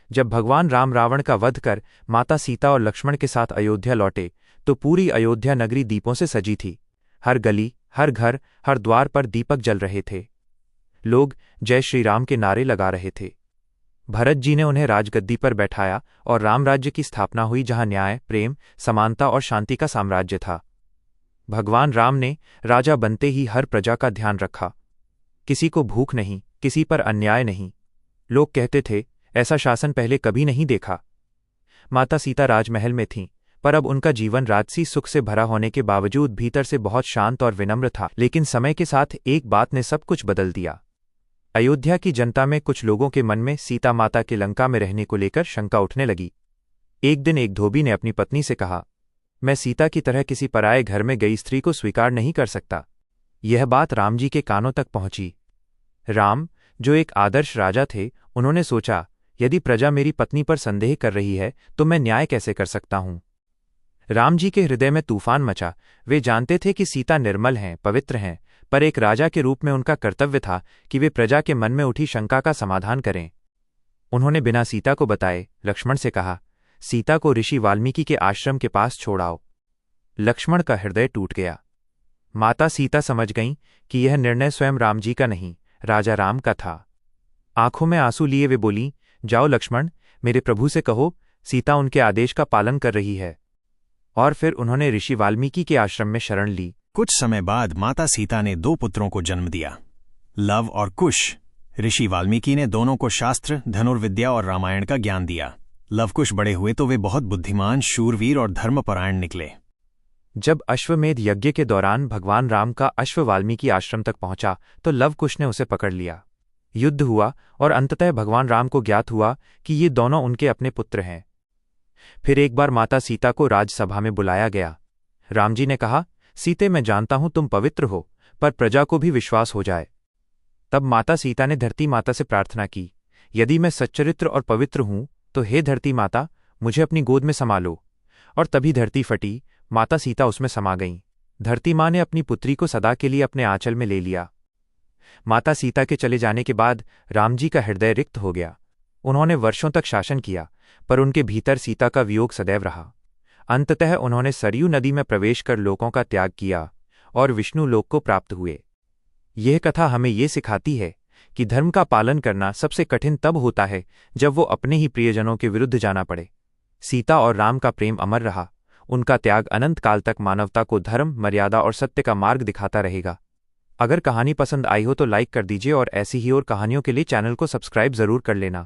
जब भगवान राम रावण का वध कर माता सीता और लक्ष्मण के साथ अयोध्या लौटे तो पूरी अयोध्या नगरी दीपों से सजी थी। हर गली, हर घर, हर द्वार पर दीपक जल रहे थे। लोग जय श्री राम के नारे लगा रहे थे। भरत जी ने उन्हें राजगद्दी पर बैठाया और रामराज्य की स्थापना हुई, जहां न्याय, प्रेम, समानता और शांति का साम्राज्य था। भगवान राम ने राजा बनते ही हर प्रजा का ध्यान रखा। किसी को भूख नहीं, किसी पर अन्याय नहीं। लोग कहते थे, ऐसा शासन पहले कभी नहीं देखा। माता सीता राजमहल में थीं, पर अब उनका जीवन राजसी सुख से भरा होने के बावजूद भीतर से बहुत शांत और विनम्र था। लेकिन समय के साथ एक बात ने सब कुछ बदल दिया। अयोध्या की जनता में कुछ लोगों के मन में सीता माता के लंका में रहने को लेकर शंका उठने लगी। एक दिन एक धोबी ने अपनी पत्नी से कहा, मैं सीता की तरह किसी पराये घर में गई स्त्री को स्वीकार नहीं कर सकता। यह बात राम जी के कानों तक पहुंची। राम, जो एक आदर्श राजा थे, उन्होंने सोचा, यदि प्रजा मेरी पत्नी पर संदेह कर रही है तो मैं न्याय कैसे कर सकता हूं। राम जी के हृदय में तूफान मचा। वे जानते थे कि सीता निर्मल हैं, पवित्र हैं, पर एक राजा के रूप में उनका कर्तव्य था कि वे प्रजा के मन में उठी शंका का समाधान करें। उन्होंने बिना सीता को बताए लक्ष्मण से कहा, सीता को ऋषि वाल्मीकि के आश्रम के पास छोड़ाओ। लक्ष्मण का हृदय टूट गया। माता सीता समझ गईं कि यह निर्णय स्वयं राम जी का नहीं, राजा राम का था। आंखों में आंसू लिए वे बोली, जाओ लक्ष्मण, मेरे प्रभु से कहो, सीता उनके आदेश का पालन कर रही है। और फिर उन्होंने ऋषि वाल्मीकि के आश्रम में शरण ली। कुछ समय बाद माता सीता ने 2 पुत्रों को जन्म दिया, लव और कुश। ऋषि वाल्मीकि ने दोनों को शास्त्र, धनुर्विद्या और रामायण का ज्ञान दिया। लव कुश बड़े हुए तो वे बहुत बुद्धिमान, शूरवीर और धर्मपरायण निकले। जब अश्वमेध यज्ञ के दौरान भगवान राम का अश्व वाल्मीकि आश्रम तक पहुंचा तो लव कुश ने उसे पकड़ लिया। युद्ध हुआ और अंततः भगवान राम को ज्ञात हुआ कि ये दोनों उनके अपने पुत्र हैं। फिर एक बार माता सीता को राजसभा में बुलाया गया। राम जी ने कहा, सीते, मैं जानता हूं तुम पवित्र हो, पर प्रजा को भी विश्वास हो जाए। तब माता सीता ने धरती माता से प्रार्थना की, यदि मैं सच्चरित्र और पवित्र हूं तो हे धरती माता, मुझे अपनी गोद में समा लो। और तभी धरती फटी, माता सीता उसमें समा गईं। धरती माँ ने अपनी पुत्री को सदा के लिए अपने आंचल में ले लिया। माता सीता के चले जाने के बाद राम जी का हृदय रिक्त हो गया। उन्होंने वर्षों तक शासन किया, पर उनके भीतर सीता का वियोग सदैव रहा। अंततः उन्होंने सरयू नदी में प्रवेश कर लोकों का त्याग किया और विष्णु लोक को प्राप्त हुए। यह कथा हमें ये सिखाती है कि धर्म का पालन करना सबसे कठिन तब होता है जब वो अपने ही प्रियजनों के विरुद्ध जाना पड़े। सीता और राम का प्रेम अमर रहा। उनका त्याग अनंत काल तक मानवता को धर्म, मर्यादा और सत्य का मार्ग दिखाता रहेगा। अगर कहानी पसंद आई हो तो लाइक कर दीजिए और ऐसी ही और कहानियों के लिए चैनल को सब्सक्राइब जरूर कर लेना।